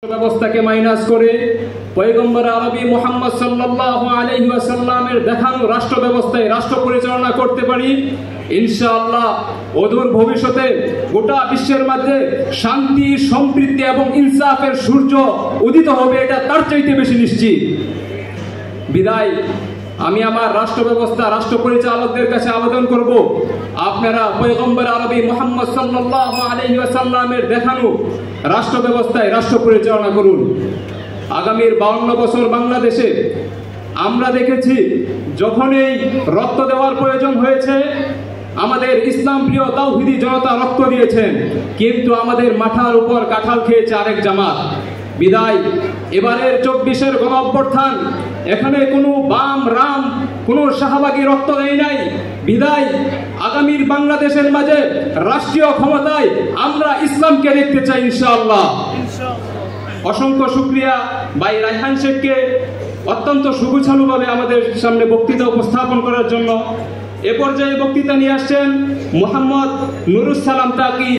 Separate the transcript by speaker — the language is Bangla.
Speaker 1: ব্যবস্থাকে মাইনাস করে পয়গম্বর আরবি মুহাম্মদ সাল্লাল্লাহু আলাইহি ওয়াসাল্লামের দেখানো রাষ্ট্র ব্যবস্থায় রাষ্ট্র পরিচালনা করতে পারি, ইনশাআল্লাহ অদূর ভবিষ্যতে গোটা বিশ্বের মধ্যে শান্তি, সম্প্রীতি এবং ইনসাফের সূর্য উদিত হবে, এটা তার চাইতে বেশি নিশ্চিত। বিদায় আমি আমার রাষ্ট্র ব্যবস্থা, রাষ্ট্র পরিচালকদের কাছে আবেদন করব, আপনারা পয়গম্বর আরবি মুহাম্মদ সাল্লাল্লাহু আলাইহি ওয়াসাল্লামের দেখানো রাষ্ট্র ব্যবস্থায় রাষ্ট্র পরিচালনা করুন। আগামীর 52 বছর বাংলাদেশে আমরা দেখেছি, যখন এই রক্ত দেওয়ার প্রয়োজন হয়েছে, আমাদের ইসলাম প্রিয় তাওহীদি জনতা রক্ত দিয়েছেন, কিন্তু আমাদের মাথার উপর কাঁঠাল খেয়েছে আরেক জামাত। বিদায় এবারের 24-এর গণ অভ্যুত্থান, এখানে কোনো বাম রাম কোনো শাহবাগী রক্ত দেয় নাই। বিদায় আগামীর বাংলাদেশের মাঝে রাষ্ট্রীয় ক্ষমতায় আমরা ইসলামকে দেখতে চাই ইনশাআল্লাহ। অসংখ্য শুকরিয়া ভাই রায়হান শেখকে অত্যন্ত সুগোছালুভাবে আমাদের সামনে বক্তৃতা উপস্থাপন করার জন্য। এ পর্যায়ে বক্তৃতা নিয়ে আসছেন মোহাম্মদ নুরুস সালাম তাকি।